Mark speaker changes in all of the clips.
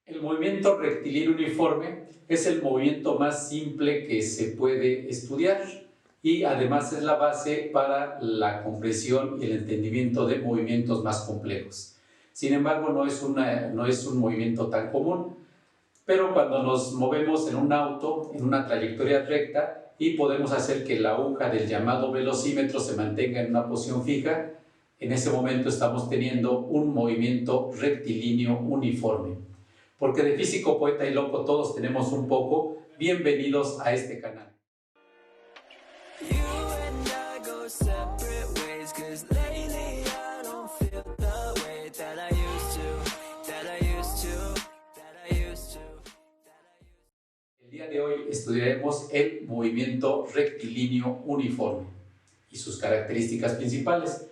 Speaker 1: El movimiento rectilíneo uniforme es el movimiento más simple que se puede estudiar y además es la base para la comprensión y el entendimiento de movimientos más complejos. Sin embargo, no es un movimiento tan común, pero cuando nos movemos en un auto, en una trayectoria recta y podemos hacer que la aguja del llamado velocímetro se mantenga en una posición fija, en ese momento estamos teniendo un movimiento rectilíneo uniforme. Porque de físico, poeta y loco todos tenemos un poco. Bienvenidos a este canal. El día de hoy estudiaremos el movimiento rectilíneo uniforme y sus características principales.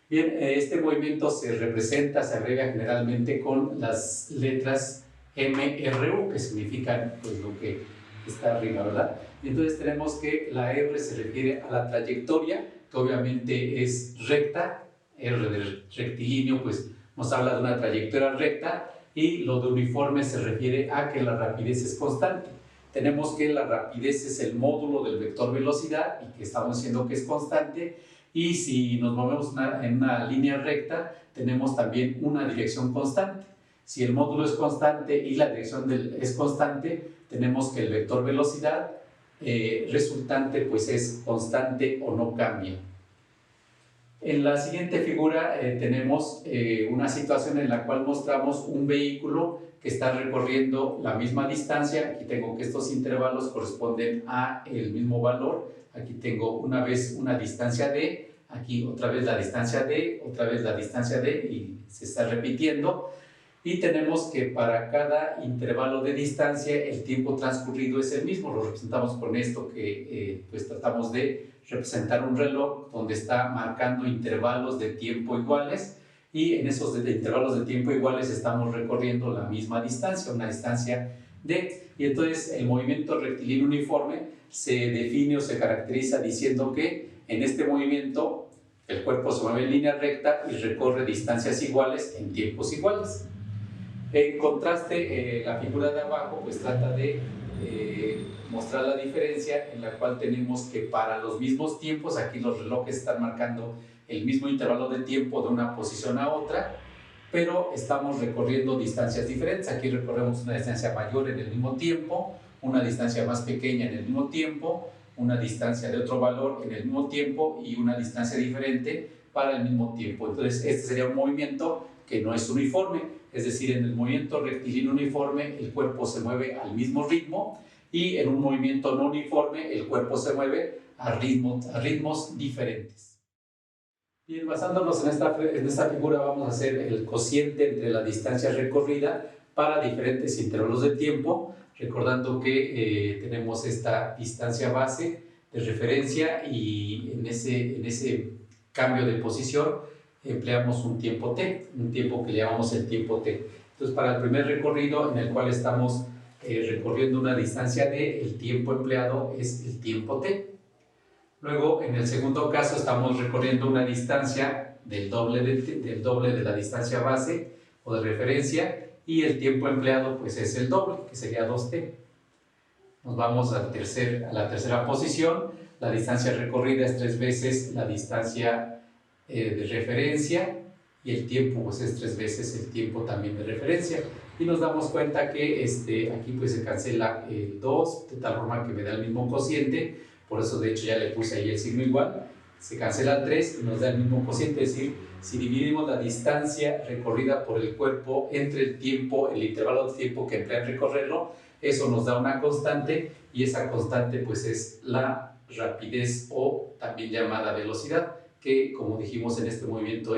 Speaker 1: Bien, este movimiento se abrevia generalmente con las letras MRU, que significan pues, lo que está arriba, ¿verdad? Entonces tenemos que la R se refiere a la trayectoria, que obviamente es recta. R de rectilíneo pues nos habla de una trayectoria recta, y lo de uniforme se refiere a que la rapidez es constante. Tenemos que la rapidez es el módulo del vector velocidad y que estamos diciendo que es constante. Y si nos movemos en una línea recta, tenemos también una dirección constante. Si el módulo es constante y la dirección es constante, tenemos que el vector velocidad resultante pues es constante o no cambia. En la siguiente figura tenemos una situación en la cual mostramos un vehículo que está recorriendo la misma distancia. Aquí tengo que estos intervalos corresponden a el mismo valor. Aquí tengo una vez una distancia d, aquí otra vez la distancia d, otra vez la distancia d, y se está repitiendo. Y tenemos que para cada intervalo de distancia el tiempo transcurrido es el mismo. Lo representamos con esto que pues tratamos de representar un reloj donde está marcando intervalos de tiempo iguales, y en esos intervalos de tiempo iguales estamos recorriendo la misma distancia, una distancia d. Y entonces el movimiento rectilíneo uniforme se define o se caracteriza diciendo que en este movimiento el cuerpo se mueve en línea recta y recorre distancias iguales en tiempos iguales. En contraste, la figura de abajo pues trata de mostrar la diferencia, en la cual tenemos que para los mismos tiempos, aquí los relojes están marcando el mismo intervalo de tiempo de una posición a otra, pero estamos recorriendo distancias diferentes. Aquí recorremos una distancia mayor en el mismo tiempo, una distancia más pequeña en el mismo tiempo, una distancia de otro valor en el mismo tiempo y una distancia diferente para el mismo tiempo. Entonces este sería un movimiento que no es uniforme, es decir, en el movimiento rectilíneo uniforme el cuerpo se mueve al mismo ritmo, y en un movimiento no uniforme el cuerpo se mueve a ritmos diferentes. Bien, basándonos en esta figura vamos a hacer el cociente entre la distancia recorrida para diferentes intervalos de tiempo, recordando que tenemos esta distancia base de referencia, y en ese cambio de posición empleamos un tiempo t, un tiempo que le llamamos el tiempo t. Entonces, para el primer recorrido en el cual estamos recorriendo una distancia d, el tiempo empleado es el tiempo t. Luego, en el segundo caso, estamos recorriendo una distancia del doble de la distancia base o de referencia, y el tiempo empleado pues es el doble, que sería 2t. Nos vamos a la tercera posición. La distancia recorrida es 3 veces la distancia de referencia, y el tiempo pues es 3 veces el tiempo también de referencia, y nos damos cuenta que aquí pues se cancela el 2 de tal forma que me da el mismo cociente. Por eso de hecho ya le puse ahí el signo igual. Se cancela 3 y nos da el mismo cociente, es decir, si dividimos la distancia recorrida por el cuerpo entre el intervalo de tiempo que emplea en recorrerlo, eso nos da una constante, y esa constante pues es la rapidez, o también llamada velocidad, que como dijimos en este movimiento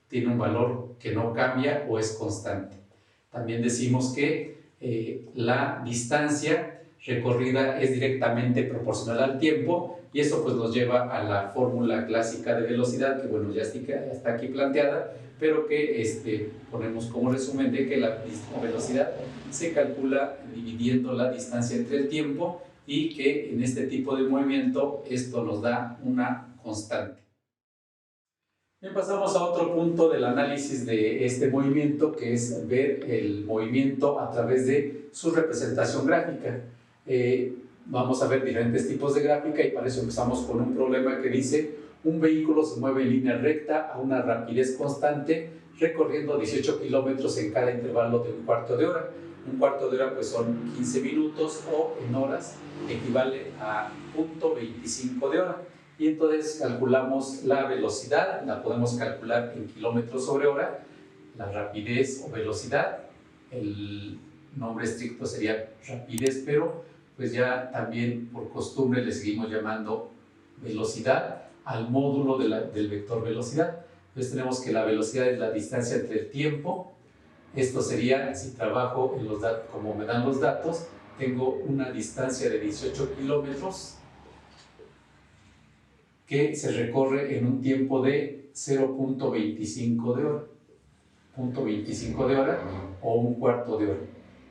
Speaker 1: tiene un valor que no cambia o es constante. También decimos que la distancia recorrida es directamente proporcional al tiempo, y eso pues nos lleva a la fórmula clásica de velocidad, que bueno, ya está aquí planteada, pero que ponemos como resumen de que la velocidad se calcula dividiendo la distancia entre el tiempo, y que en este tipo de movimiento esto nos da una constante. Bien, pasamos a otro punto del análisis de este movimiento, que es ver el movimiento a través de su representación gráfica. Vamos a ver diferentes tipos de gráfica y para eso empezamos con un problema que dice: un vehículo se mueve en línea recta a una rapidez constante recorriendo 18 kilómetros en cada intervalo de un cuarto de hora. Un cuarto de hora pues son 15 minutos o en horas equivale a 0.25 de hora. Y entonces calculamos la velocidad, la podemos calcular en kilómetros sobre hora, la rapidez o velocidad, el nombre estricto sería rapidez, pero pues ya también por costumbre le seguimos llamando velocidad al módulo del vector velocidad. Entonces tenemos que la velocidad es la distancia entre el tiempo. Esto sería, si trabajo en los datos, como me dan los datos, tengo una distancia de 18 kilómetros que se recorre en un tiempo de 0.25 de hora. 0.25 de hora o un cuarto de hora.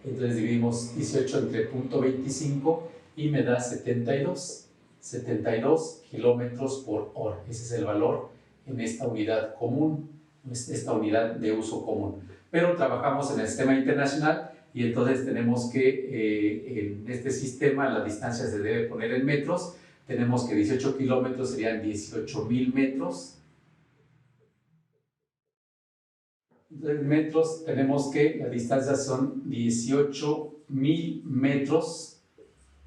Speaker 1: Entonces dividimos 18 entre 0.25 y me da 72 kilómetros por hora. Ese es el valor en esta unidad común, esta unidad de uso común. Pero trabajamos en el sistema internacional y entonces tenemos que en este sistema la distancia se debe poner en metros. Tenemos que 18 kilómetros serían 18.000 metros. En metros tenemos que la distancia son 18.000 metros,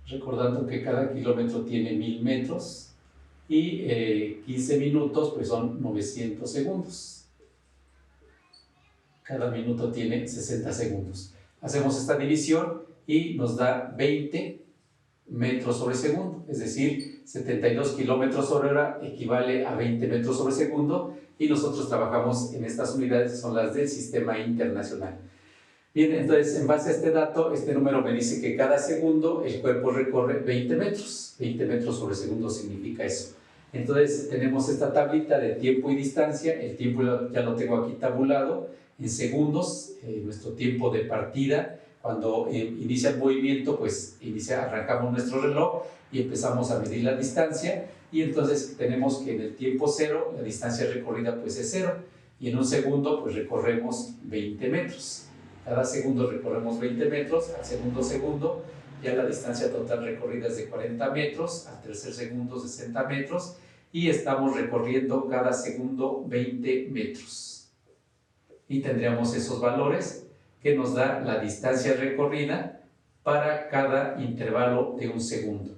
Speaker 1: recordando que cada kilómetro tiene 1.000 metros, y 15 minutos pues son 900 segundos. Cada minuto tiene 60 segundos. Hacemos esta división y nos da 20 metros sobre segundo, es decir, 72 kilómetros sobre hora equivale a 20 metros sobre segundo, y nosotros trabajamos en estas unidades que son las del sistema internacional. Bien, entonces en base a este dato, este número me dice que cada segundo el cuerpo recorre 20 metros. 20 metros sobre segundo significa eso. Entonces tenemos esta tablita de tiempo y distancia. El tiempo ya lo tengo aquí tabulado en segundos, nuestro tiempo de partida. Cuando inicia el movimiento, pues arrancamos nuestro reloj y empezamos a medir la distancia, y entonces tenemos que en el tiempo cero la distancia recorrida pues es 0, y en un segundo pues recorremos 20 metros. Cada segundo recorremos 20 metros, al segundo ya la distancia total recorrida es de 40 metros, al tercer segundo 60 metros, y estamos recorriendo cada segundo 20 metros. Y tendríamos esos valores que nos da la distancia recorrida para cada intervalo de un segundo.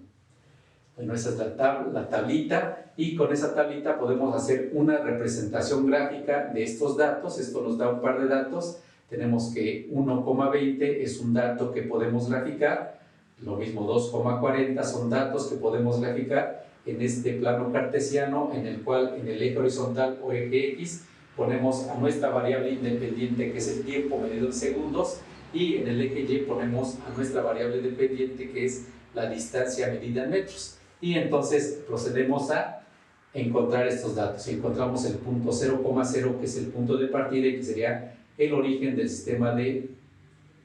Speaker 1: Bueno, esa es la tablita, y con esa tablita podemos hacer una representación gráfica de estos datos. Esto nos da un par de datos. Tenemos que 1,20 es un dato que podemos graficar, lo mismo 2,40 son datos que podemos graficar en este plano cartesiano, en el cual en el eje horizontal o eje X ponemos a nuestra variable independiente, que es el tiempo medido en segundos, y en el eje Y ponemos a nuestra variable dependiente, que es la distancia medida en metros. Y entonces procedemos a encontrar estos datos. Encontramos el punto 0,0, que es el punto de partida y que sería el origen del sistema de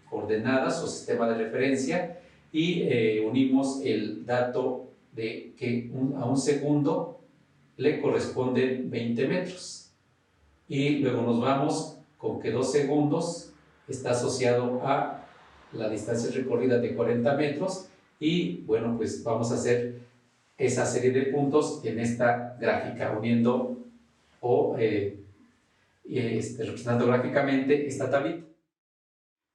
Speaker 1: coordenadas o sistema de referencia, y unimos el dato de que a un segundo le corresponden 20 metros. Y luego nos vamos con que 2 segundos está asociado a la distancia recorrida de 40 metros, y bueno, pues vamos a hacer esa serie de puntos en esta gráfica, uniendo o representando gráficamente esta tablita.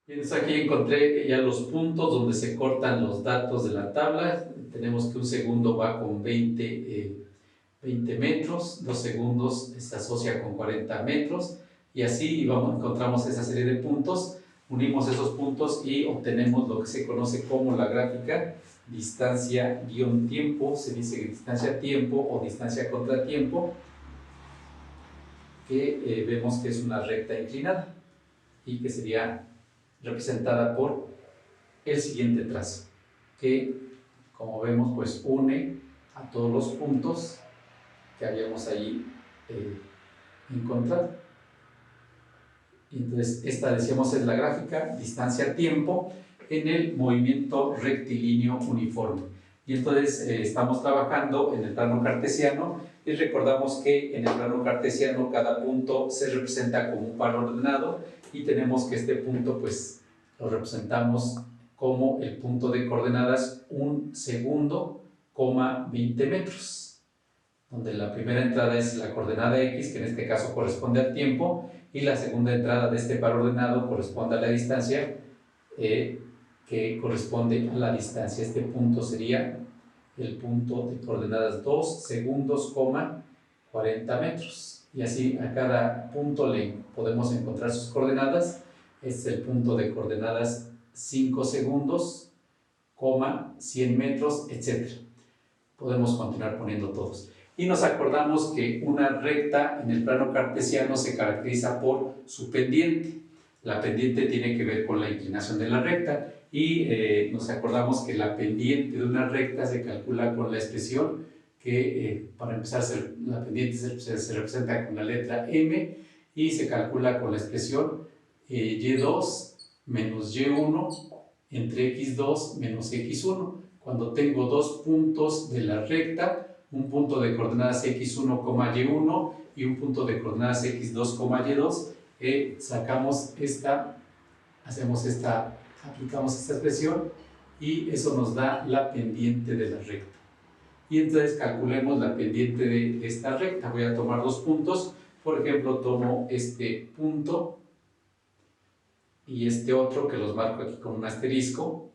Speaker 1: Entonces aquí encontré ya los puntos donde se cortan los datos de la tabla. Tenemos que un segundo va con 20 metros, 2 segundos se asocia con 40 metros, y así encontramos esa serie de puntos, unimos esos puntos y obtenemos lo que se conoce como la gráfica distancia-tiempo. Se dice distancia-tiempo o distancia contra tiempo, que vemos que es una recta inclinada y que sería representada por el siguiente trazo, que como vemos pues une a todos los puntos que habíamos ahí encontrado. Y entonces esta, decíamos, es la gráfica distancia-tiempo en el movimiento rectilíneo uniforme. Y entonces estamos trabajando en el plano cartesiano, Y recordamos que en el plano cartesiano cada punto se representa como un par ordenado y tenemos que este punto pues lo representamos como el punto de coordenadas 1 segundo, 20 metros, donde la primera entrada es la coordenada x, que en este caso corresponde al tiempo, y la segunda entrada de este par ordenado corresponde a la distancia, que corresponde a la distancia. Este punto sería el punto de coordenadas 2 segundos, 40 metros. Y así a cada punto le podemos encontrar sus coordenadas. Este es el punto de coordenadas 5 segundos, 100 metros, etc. Podemos continuar poniendo todos. Y nos acordamos que una recta en el plano cartesiano se caracteriza por su pendiente. La pendiente tiene que ver con la inclinación de la recta y nos acordamos que la pendiente de una recta se calcula con la expresión que, para empezar, la pendiente se representa con la letra m y se calcula con la expresión y2 menos y1 entre x2 menos x1. Cuando tengo dos puntos de la recta, un punto de coordenadas x1, y1 y un punto de coordenadas x2, y2, aplicamos esta expresión y eso nos da la pendiente de la recta. Y entonces calculemos la pendiente de esta recta. Voy a tomar dos puntos, por ejemplo tomo este punto y este otro que los marco aquí con un asterisco.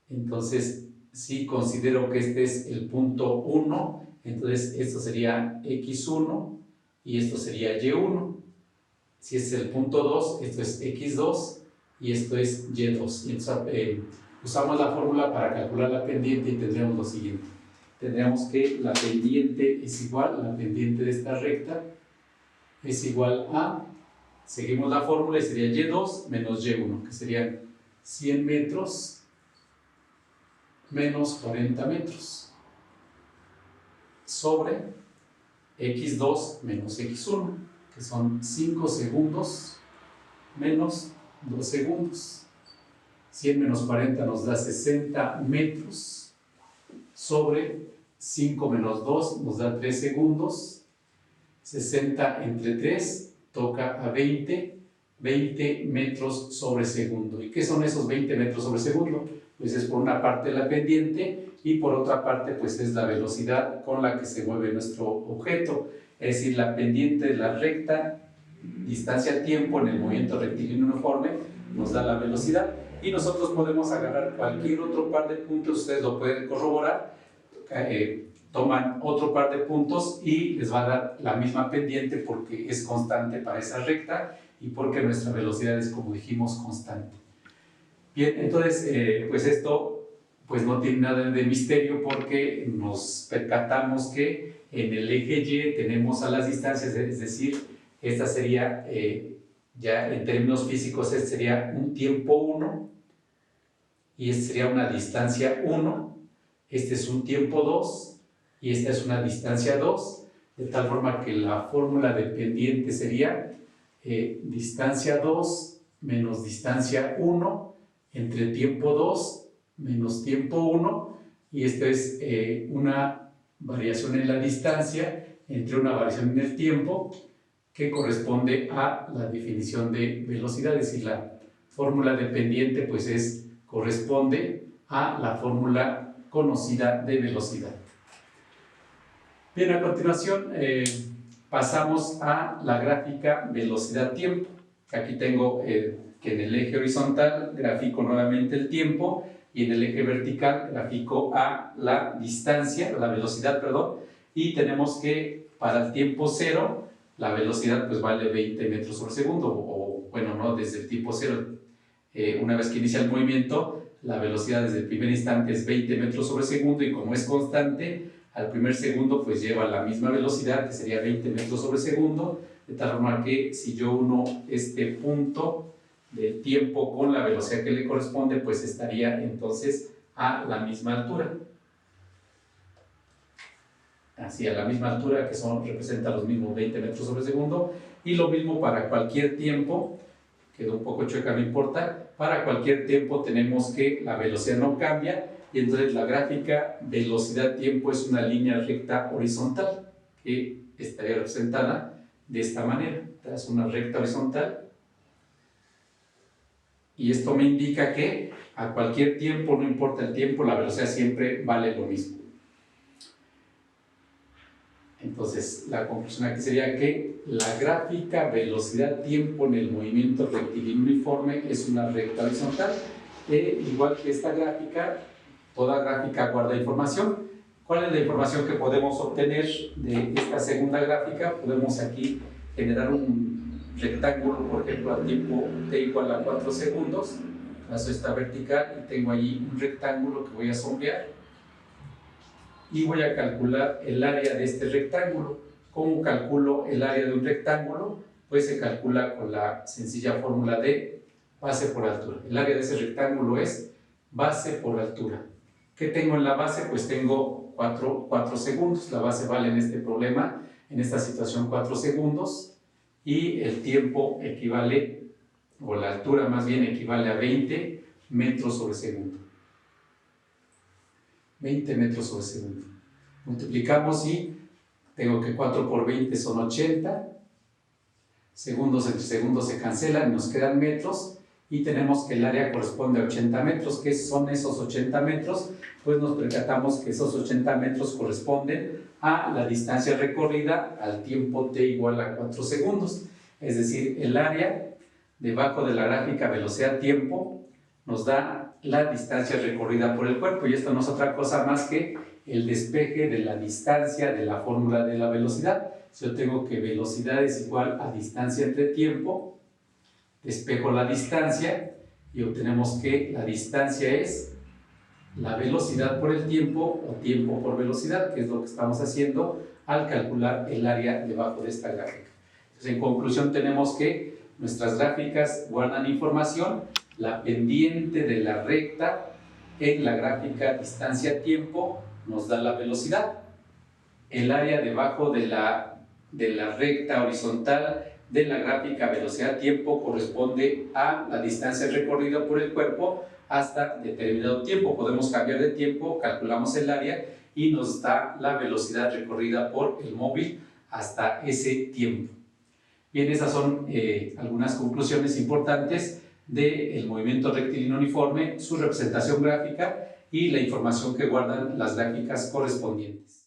Speaker 1: Entonces si considero que este es el punto 1, entonces esto sería x1 y esto sería y1. Si es el punto 2, esto es x2 y esto es y2. Y entonces, usamos la fórmula para calcular la pendiente y tendremos lo siguiente. Tendríamos que la pendiente es igual, la pendiente de esta recta es igual a, seguimos la fórmula y sería y2 menos y1, que serían 100 metros menos 40 metros sobre x2 menos x1, que son 5 segundos menos 2 segundos. 100 menos 40 nos da 60 metros sobre 5 menos 2 nos da 3 segundos. 60 entre 3 toca a 20 metros sobre segundo. ¿Y qué son esos 20 metros sobre segundo? Pues es por una parte la pendiente y por otra parte pues es la velocidad con la que se mueve nuestro objeto. Es decir, la pendiente de la recta, distancia-tiempo en el movimiento rectilíneo uniforme, nos da la velocidad. Y nosotros podemos agarrar cualquier otro par de puntos, ustedes lo pueden corroborar, toman otro par de puntos y les va a dar la misma pendiente porque es constante para esa recta y porque nuestra velocidad es, como dijimos, constante. Bien, entonces, pues esto pues no tiene nada de misterio porque nos percatamos que en el eje Y tenemos a las distancias, es decir, esta sería, ya en términos físicos, este sería un tiempo 1 y este sería una distancia 1, este es un tiempo 2 y esta es una distancia 2, de tal forma que la fórmula de pendiente sería distancia 2 menos distancia 1 entre tiempo 2 menos tiempo 1, y esto es una variación en la distancia entre una variación en el tiempo que corresponde a la definición de velocidad, es decir, la fórmula de pendiente pues corresponde a la fórmula conocida de velocidad. Bien, a continuación pasamos a la gráfica velocidad-tiempo. Aquí tengo que en el eje horizontal grafico nuevamente el tiempo y en el eje vertical grafico a la distancia, la velocidad, perdón, y tenemos que para el tiempo cero la velocidad pues vale 20 metros por segundo, o bueno, no, desde el tiempo cero, una vez que inicia el movimiento, la velocidad desde el primer instante es 20 metros sobre segundo y como es constante, al primer segundo pues lleva la misma velocidad, que sería 20 metros sobre segundo, de tal forma que si yo uno este punto del tiempo con la velocidad que le corresponde, pues estaría entonces a la misma altura. Así, a la misma altura, que representa los mismos 20 metros sobre segundo, y lo mismo para cualquier tiempo, quedó un poco chueca, no importa, para cualquier tiempo tenemos que la velocidad no cambia, y entonces la gráfica velocidad-tiempo es una línea recta horizontal. que estaría representada de esta manera. Es una recta horizontal y esto me indica que a cualquier tiempo, no importa el tiempo, la velocidad siempre vale lo mismo. Entonces, la conclusión aquí sería que la gráfica velocidad-tiempo en el movimiento rectilíneo uniforme es una recta horizontal. Igual que esta gráfica, toda gráfica guarda información. ¿Cuál es la información que podemos obtener de esta segunda gráfica? Podemos aquí generar un rectángulo, por ejemplo, a tiempo t igual a 4 segundos. Trazo esta vertical y tengo allí un rectángulo que voy a sombrear. Y voy a calcular el área de este rectángulo. ¿Cómo calculo el área de un rectángulo? Pues se calcula con la sencilla fórmula de base por altura. El área de ese rectángulo es base por altura. ¿Qué tengo en la base? Pues tengo 4 segundos. La base vale en este problema, en esta situación, 4 segundos. Y el tiempo equivale, o la altura más bien, equivale a 20 metros sobre segundo. 20 metros sobre segundo. Multiplicamos y tengo que 4 por 20 son 80. Segundos entre segundos se cancelan, nos quedan metros. Y tenemos que el área corresponde a 80 metros. ¿Qué son esos 80 metros? Pues nos percatamos que esos 80 metros corresponden a la distancia recorrida al tiempo t igual a 4 segundos. Es decir, el área debajo de la gráfica velocidad-tiempo nos da la distancia recorrida por el cuerpo, y esto no es otra cosa más que el despeje de la distancia de la fórmula de la velocidad. Si yo tengo que velocidad es igual a distancia entre tiempo, despejo la distancia y obtenemos que la distancia es la velocidad por el tiempo o tiempo por velocidad, que es lo que estamos haciendo al calcular el área debajo de esta gráfica. Entonces, en conclusión, tenemos que nuestras gráficas guardan información. La pendiente de la recta en la gráfica distancia-tiempo nos da la velocidad. El área debajo de la recta horizontal de la gráfica velocidad-tiempo corresponde a la distancia recorrida por el cuerpo hasta determinado tiempo. Podemos cambiar de tiempo, calculamos el área y nos da la velocidad recorrida por el móvil hasta ese tiempo. Bien, esas son algunas conclusiones importantes del movimiento rectilíneo uniforme, su representación gráfica y la información que guardan las gráficas correspondientes.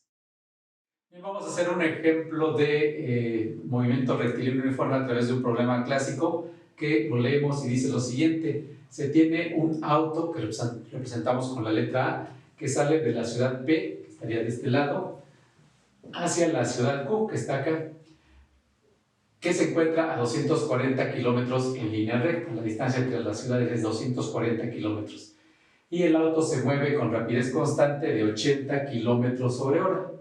Speaker 1: Bien, vamos a hacer un ejemplo de movimiento rectilíneo uniforme a través de un problema clásico que lo leemos y dice lo siguiente. Se tiene un auto que representamos con la letra A, que sale de la ciudad P, que estaría de este lado, hacia la ciudad Q, que está acá, que se encuentra a 240 kilómetros en línea recta. La distancia entre las ciudades es 240 kilómetros. Y el auto se mueve con rapidez constante de 80 kilómetros sobre hora.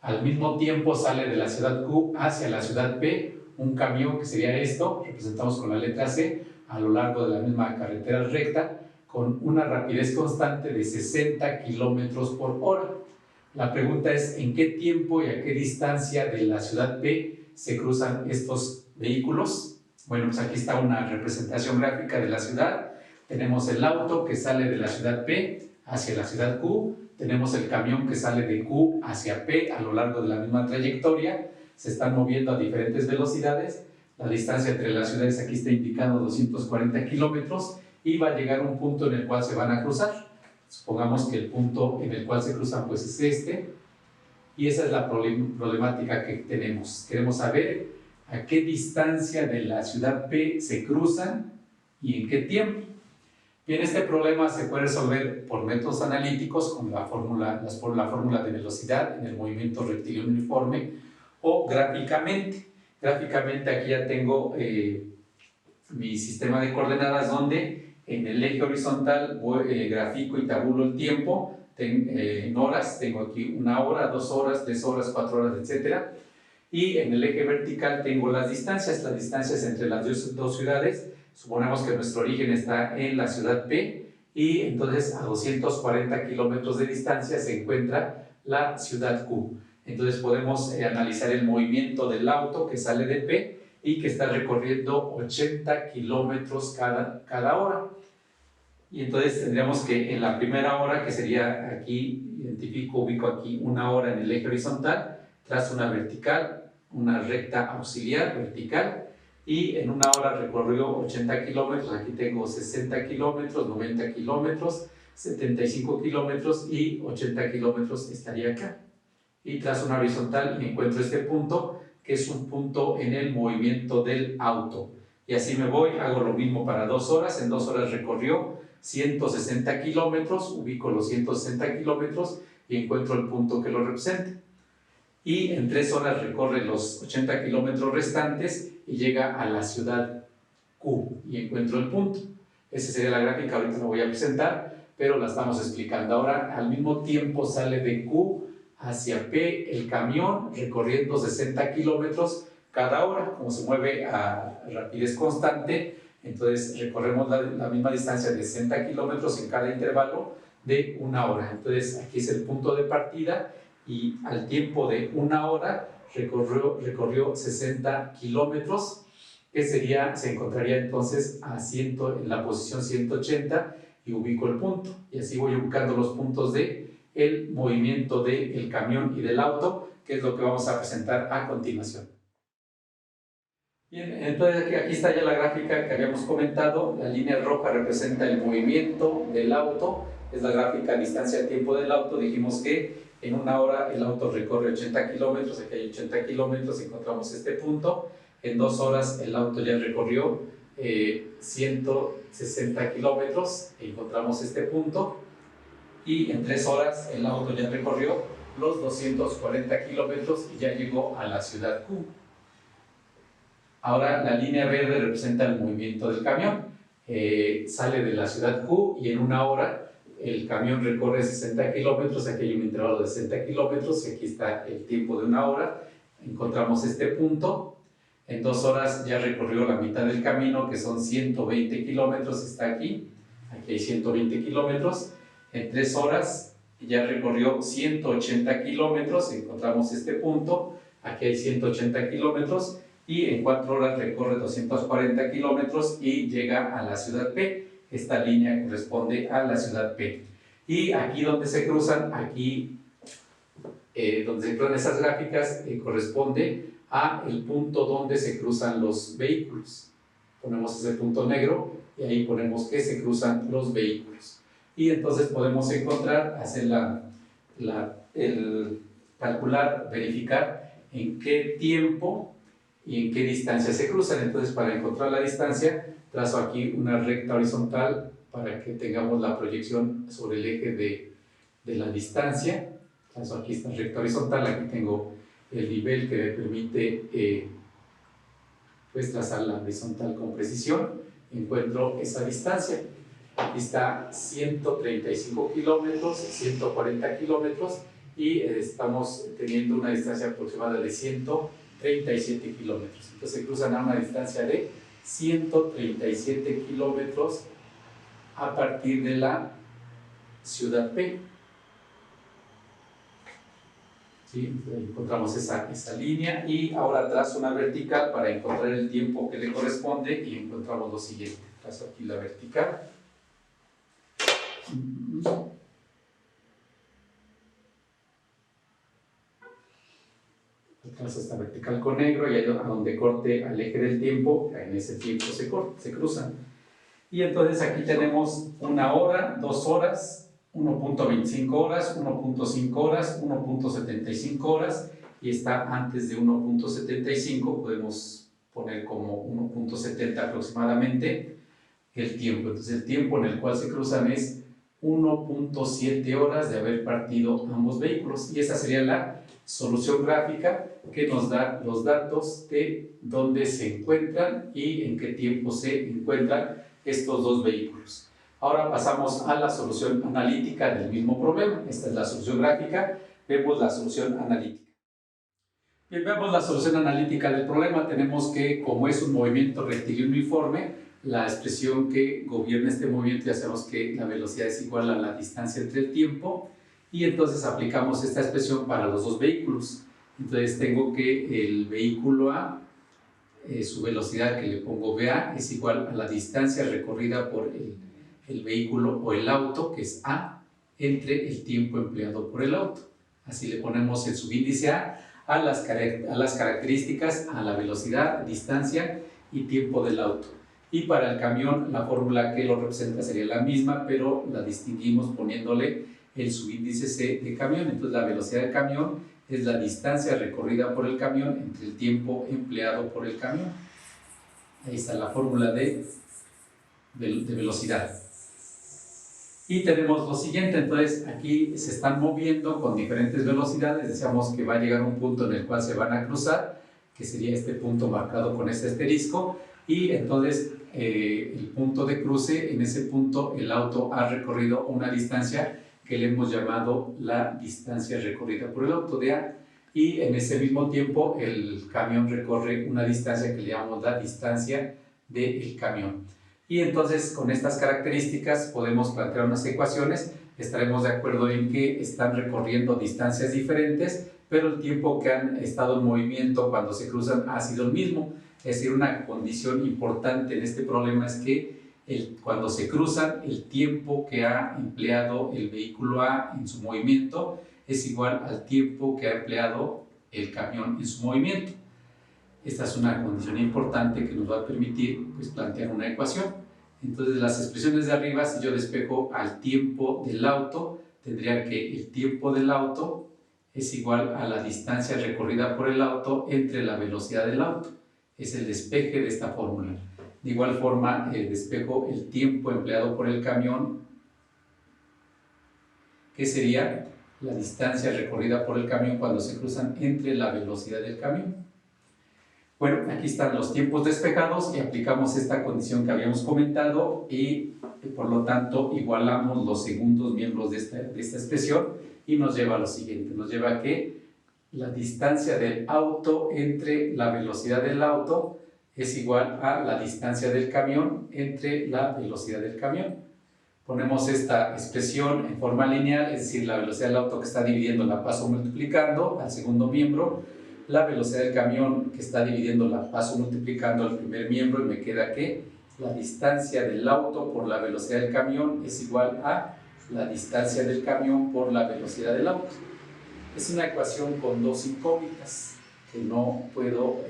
Speaker 1: Al mismo tiempo sale de la ciudad Q hacia la ciudad P un camión, que sería esto, representamos con la letra C, a lo largo de la misma carretera recta, con una rapidez constante de 60 kilómetros por hora. La pregunta es, ¿en qué tiempo y a qué distancia de la ciudad P se cruzan estos vehículos? Bueno, pues aquí está una representación gráfica de la ciudad. Tenemos el auto que sale de la ciudad P hacia la ciudad Q. Tenemos el camión que sale de Q hacia P a lo largo de la misma trayectoria. Se están moviendo a diferentes velocidades. La distancia entre las ciudades aquí está indicando 240 kilómetros y va a llegar a un punto en el cual se van a cruzar. Supongamos que el punto en el cual se cruzan pues es este. Y esa es la problemática que tenemos. Queremos saber a qué distancia de la ciudad P se cruzan y en qué tiempo. Bien, este problema se puede resolver por métodos analíticos, con la fórmula de velocidad en el movimiento rectilíneo uniforme, o gráficamente. Gráficamente aquí ya tengo mi sistema de coordenadas donde en el eje horizontal grafico y tabulo el tiempo en horas. Tengo aquí 1 hora, 2 horas, 3 horas, 4 horas, etc. Y en el eje vertical tengo las distancias entre las dos ciudades. Suponemos que nuestro origen está en la ciudad P y entonces a 240 kilómetros de distancia se encuentra la ciudad Q. Entonces podemos analizar el movimiento del auto que sale de P y que está recorriendo 80 kilómetros cada hora. Y entonces tendríamos que en la primera hora, que sería aquí, ubico aquí 1 hora en el eje horizontal, trazo una vertical, una recta auxiliar vertical, y en una hora recorrió 80 kilómetros, aquí tengo 60 kilómetros, 90 kilómetros, 75 kilómetros y 80 kilómetros estaría acá. Y trazo una horizontal y encuentro este punto, que es un punto en el movimiento del auto. Y así me voy, hago lo mismo para 2 horas, en 2 horas recorrió 160 kilómetros, ubico los 160 kilómetros y encuentro el punto que lo representa. Y en 3 horas recorre los 80 kilómetros restantes y llega a la ciudad Q y encuentro el punto. Esa sería la gráfica, ahorita la voy a presentar, pero la estamos explicando. Ahora, al mismo tiempo sale de Q hacia P el camión recorriendo 60 kilómetros cada hora. Como se mueve a rapidez constante, entonces recorremos la misma distancia de 60 kilómetros en cada intervalo de 1 hora. Entonces aquí es el punto de partida y al tiempo de 1 hora recorrió 60 kilómetros, que se encontraría entonces en la posición 180 y ubico el punto. Y así voy ubicando los puntos de el movimiento del camión y del auto, que es lo que vamos a presentar a continuación. Bien, entonces aquí está ya la gráfica que habíamos comentado. La línea roja representa el movimiento del auto, es la gráfica distancia-tiempo del auto. Dijimos que en 1 hora el auto recorre 80 kilómetros, aquí hay 80 kilómetros, encontramos este punto. En 2 horas el auto ya recorrió 160 kilómetros, encontramos este punto. Y en 3 horas el auto ya recorrió los 240 kilómetros y ya llegó a la ciudad Q. Ahora la línea verde representa el movimiento del camión. Sale de la ciudad Q y en 1 hora el camión recorre 60 kilómetros, aquí hay un intervalo de 60 kilómetros y aquí está el tiempo de 1 hora. Encontramos este punto. En 2 horas ya recorrió la mitad del camino, que son 120 kilómetros, está aquí. Aquí hay 120 kilómetros. En 3 horas ya recorrió 180 kilómetros, encontramos este punto. Aquí hay 180 kilómetros. Y en 4 horas recorre 240 kilómetros y llega a la ciudad P. Esta línea corresponde a la ciudad P. Y aquí donde se cruzan, donde se cruzan esas gráficas, corresponde a el punto donde se cruzan los vehículos. Ponemos ese punto negro y ahí ponemos que se cruzan los vehículos. Y entonces podemos encontrar, hacer calcular, verificar en qué tiempo y en qué distancia se cruzan. Entonces, para encontrar la distancia, trazo aquí una recta horizontal para que tengamos la proyección sobre el eje de la distancia. Trazo aquí esta recta horizontal, aquí tengo el nivel que me permite pues trazar la horizontal con precisión. Encuentro esa distancia. Aquí está 135 kilómetros, 140 kilómetros y estamos teniendo una distancia aproximada de 137 kilómetros. Entonces se cruzan a una distancia de 137 kilómetros a partir de la ciudad P. ¿Sí? Encontramos esa línea y ahora trazo una vertical para encontrar el tiempo que le corresponde y encontramos lo siguiente. Trazo aquí la vertical. Trazo esta vertical con negro y ahí a donde corte al eje del tiempo, en ese tiempo se cruzan. Y entonces aquí tenemos 1 hora, 2 horas, 1.25 horas, 1.5 horas, 1.75 horas y está antes de 1.75, podemos poner como 1.70 aproximadamente el tiempo. Entonces el tiempo en el cual se cruzan es 1.7 horas de haber partido ambos vehículos y esa sería la solución gráfica que nos da los datos de dónde se encuentran y en qué tiempo se encuentran estos dos vehículos. Ahora pasamos a la solución analítica del mismo problema. Esta es la solución gráfica, vemos la solución analítica. Bien, vemos la solución analítica del problema. Tenemos que, como es un movimiento rectilíneo uniforme, la expresión que gobierna este movimiento, ya sabemos que la velocidad es igual a la distancia entre el tiempo, y entonces aplicamos esta expresión para los dos vehículos. Entonces tengo que el vehículo A, su velocidad que le pongo VA, es igual a la distancia recorrida por el vehículo o el auto, que es A, entre el tiempo empleado por el auto. Así le ponemos el subíndice A a las características, a la velocidad, distancia y tiempo del auto. Y para el camión la fórmula que lo representa sería la misma, pero la distinguimos poniéndole el subíndice C de camión. Entonces la velocidad del camión es la distancia recorrida por el camión entre el tiempo empleado por el camión. Ahí está la fórmula de velocidad. Y tenemos lo siguiente, entonces aquí se están moviendo con diferentes velocidades. Decíamos que va a llegar un punto en el cual se van a cruzar, que sería este punto marcado con este asterisco, y entonces el punto de cruce, en ese punto el auto ha recorrido una distancia que le hemos llamado la distancia recorrida por el auto de A, y en ese mismo tiempo el camión recorre una distancia que le llamamos la distancia del camión. Y entonces con estas características podemos plantear unas ecuaciones. Estaremos de acuerdo en que están recorriendo distancias diferentes, pero el tiempo que han estado en movimiento cuando se cruzan ha sido el mismo. Es decir, una condición importante en este problema es que cuando se cruzan, el tiempo que ha empleado el vehículo A en su movimiento es igual al tiempo que ha empleado el camión en su movimiento. Esta es una condición importante que nos va a permitir plantear una ecuación. Entonces, las expresiones de arriba, si yo despejo al tiempo del auto, tendría que el tiempo del auto es igual a la distancia recorrida por el auto entre la velocidad del auto. Es el despeje de esta fórmula. De igual forma, despejo el tiempo empleado por el camión, que sería la distancia recorrida por el camión cuando se cruzan entre la velocidad del camión. Bueno, aquí están los tiempos despejados y aplicamos esta condición que habíamos comentado y por lo tanto igualamos los segundos miembros de esta expresión y nos lleva a lo siguiente, nos lleva a que la distancia del auto entre la velocidad del auto es igual a la distancia del camión entre la velocidad del camión. Ponemos esta expresión en forma lineal, es decir, la velocidad del auto que está dividiendo la paso multiplicando al segundo miembro, la velocidad del camión que está dividiendo la paso multiplicando al primer miembro, y me queda que la distancia del auto por la velocidad del camión es igual a la distancia del camión por la velocidad del auto. Es una ecuación con dos incógnitas que no puedo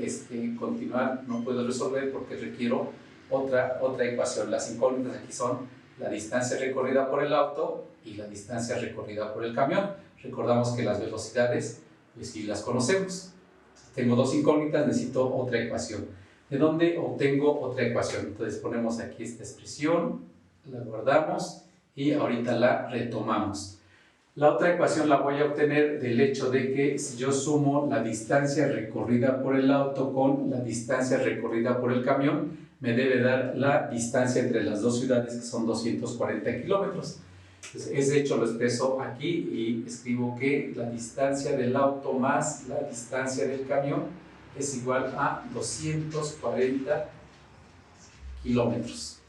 Speaker 1: continuar, no puedo resolver porque requiero otra ecuación. Las incógnitas aquí son la distancia recorrida por el auto y la distancia recorrida por el camión. Recordamos que las velocidades, pues sí las conocemos. Tengo dos incógnitas, necesito otra ecuación. ¿De dónde obtengo otra ecuación? Entonces ponemos aquí esta expresión, la guardamos y ahorita la retomamos. La otra ecuación la voy a obtener del hecho de que si yo sumo la distancia recorrida por el auto con la distancia recorrida por el camión, me debe dar la distancia entre las dos ciudades, que son 240 kilómetros. Entonces, ese hecho lo expreso aquí y escribo que la distancia del auto más la distancia del camión es igual a 240 kilómetros.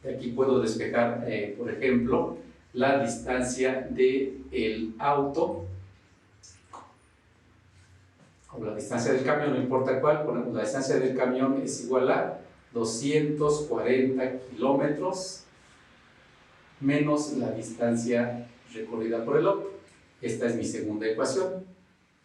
Speaker 1: De aquí puedo despejar, por ejemplo, la distancia del auto o la distancia del camión, no importa cuál, ponemos la distancia del camión es igual a 240 kilómetros menos la distancia recorrida por el auto. Esta es mi segunda ecuación.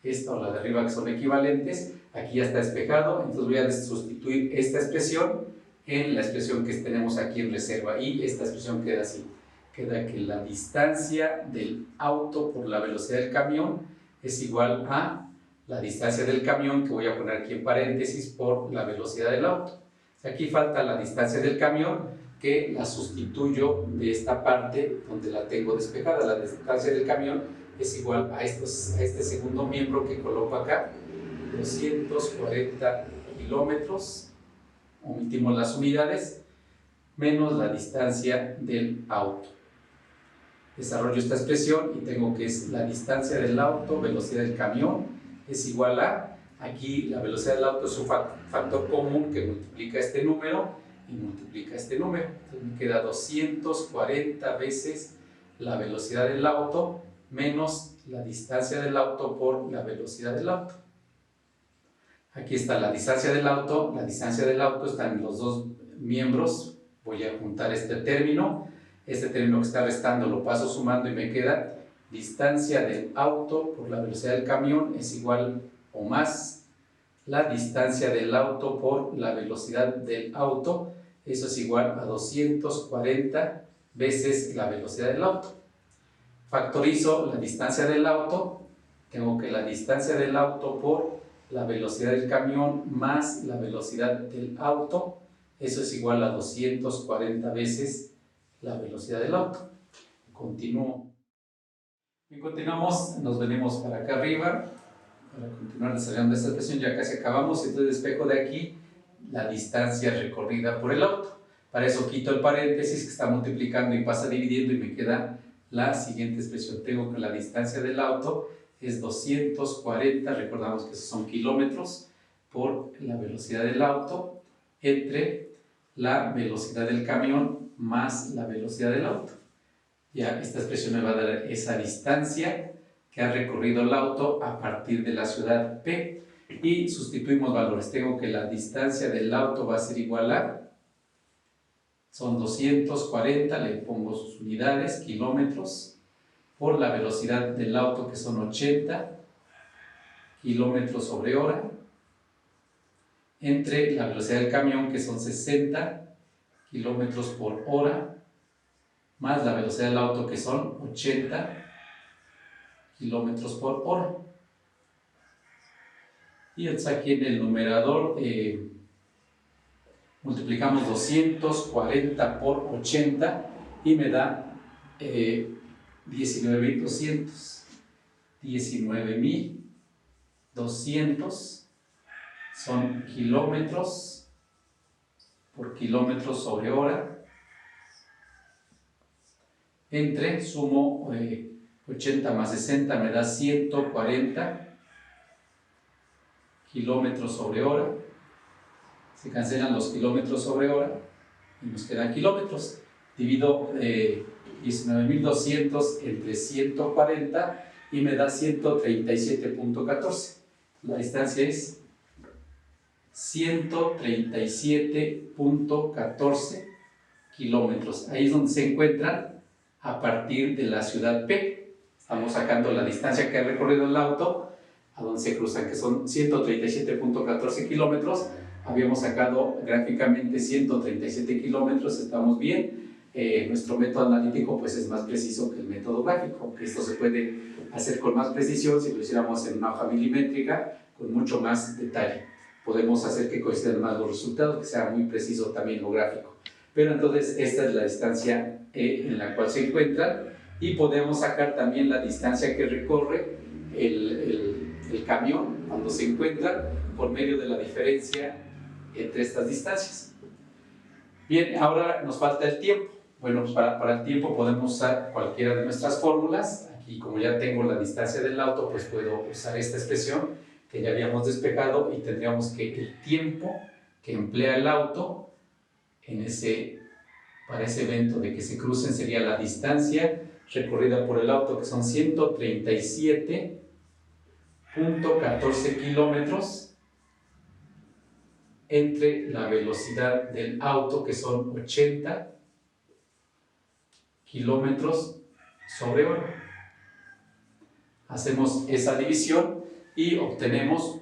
Speaker 1: Esta o la de arriba, que son equivalentes, aquí ya está despejado, entonces voy a sustituir esta expresión en la expresión que tenemos aquí en reserva y esta expresión queda así. Queda que la distancia del auto por la velocidad del camión es igual a la distancia del camión, que voy a poner aquí en paréntesis, por la velocidad del auto. Aquí falta la distancia del camión, que la sustituyo de esta parte donde la tengo despejada. La distancia del camión es igual a este segundo miembro que coloco acá, 240 kilómetros, omitimos las unidades, menos la distancia del auto. Desarrollo esta expresión y tengo que es la distancia del auto, velocidad del camión, es igual a, aquí la velocidad del auto es un factor común que multiplica este número y multiplica este número. Entonces me queda 240 veces la velocidad del auto menos la distancia del auto por la velocidad del auto. Aquí está la distancia del auto está en los dos miembros. Voy a juntar este término que está restando lo paso sumando y me queda distancia del auto por la velocidad del camión es igual o más la distancia del auto por la velocidad del auto. Eso es igual a 240 veces la velocidad del auto. Factorizo la distancia del auto. Tengo que la distancia del auto por la velocidad del camión más la velocidad del auto. Eso es igual a 240 veces la velocidad del auto. Continúo. Y continuamos, nos venimos para acá arriba para continuar desarrollando esta expresión. Ya casi acabamos, entonces despejo de aquí la distancia recorrida por el auto. Para eso quito el paréntesis que está multiplicando y pasa dividiendo y me queda la siguiente expresión. Tengo que la distancia del auto es 240, recordamos que esos son kilómetros, por la velocidad del auto entre la velocidad del camión más la velocidad del auto. Ya esta expresión me va a dar esa distancia que ha recorrido el auto a partir de la ciudad P. Y sustituimos valores. Tengo que la distancia del auto va a ser igual a, son 240, le pongo sus unidades, kilómetros, por la velocidad del auto que son 80 kilómetros sobre hora, entre la velocidad del camión que son 60 kilómetros por hora, más la velocidad del auto que son 80 kilómetros por hora. Y entonces aquí en el numerador multiplicamos 240 por 80 y me da 19.200. 19.200 son kilómetros por kilómetros sobre hora. Entre, sumo 80 más 60 me da 140 kilómetros sobre hora. Se cancelan los kilómetros sobre hora y nos quedan kilómetros. Divido 19.200 entre 140 y me da 137.14. La distancia es 137.14 kilómetros. Ahí es donde se encuentran a partir de la ciudad P. Estamos sacando la distancia que ha recorrido el auto a donde se cruzan, que son 137.14 kilómetros. Habíamos sacado gráficamente 137 kilómetros, estamos bien. Nuestro método analítico pues es más preciso que el método gráfico. Esto se puede hacer con más precisión si lo hiciéramos en una hoja milimétrica, con mucho más detalle. Podemos hacer que coincidan más los resultados, que sea muy preciso también lo gráfico. Pero entonces esta es la distancia en la cual se encuentran, y podemos sacar también la distancia que recorre el camión cuando se encuentran por medio de la diferencia entre estas distancias. Bien, ahora nos falta el tiempo. Bueno, pues para el tiempo podemos usar cualquiera de nuestras fórmulas. Aquí, como ya tengo la distancia del auto, pues puedo usar esta expresión que ya habíamos despejado, y tendríamos que el tiempo que emplea el auto para ese evento de que se crucen sería la distancia recorrida por el auto, que son 137.14 kilómetros, entre la velocidad del auto, que son 80 kilómetros sobre hora. Hacemos esa división y obtenemos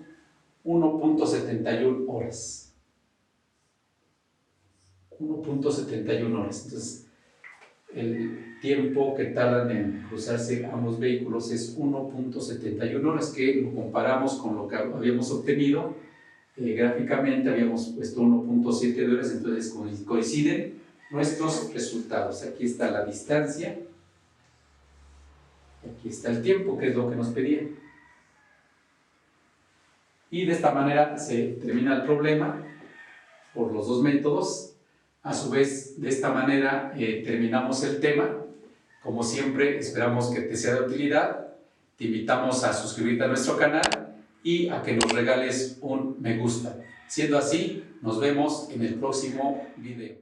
Speaker 1: 1.71 horas. 1.71 horas. Entonces, el tiempo que tardan en cruzarse ambos vehículos es 1.71 horas, que lo comparamos con lo que habíamos obtenido gráficamente. Habíamos puesto 1.7 horas, entonces coinciden nuestros resultados. Aquí está la distancia, aquí está el tiempo, que es lo que nos pedían. Y de esta manera se termina el problema por los dos métodos. A su vez, de esta manera terminamos el tema. Como siempre, esperamos que te sea de utilidad. Te invitamos a suscribirte a nuestro canal y a que nos regales un me gusta. Siendo así, nos vemos en el próximo video.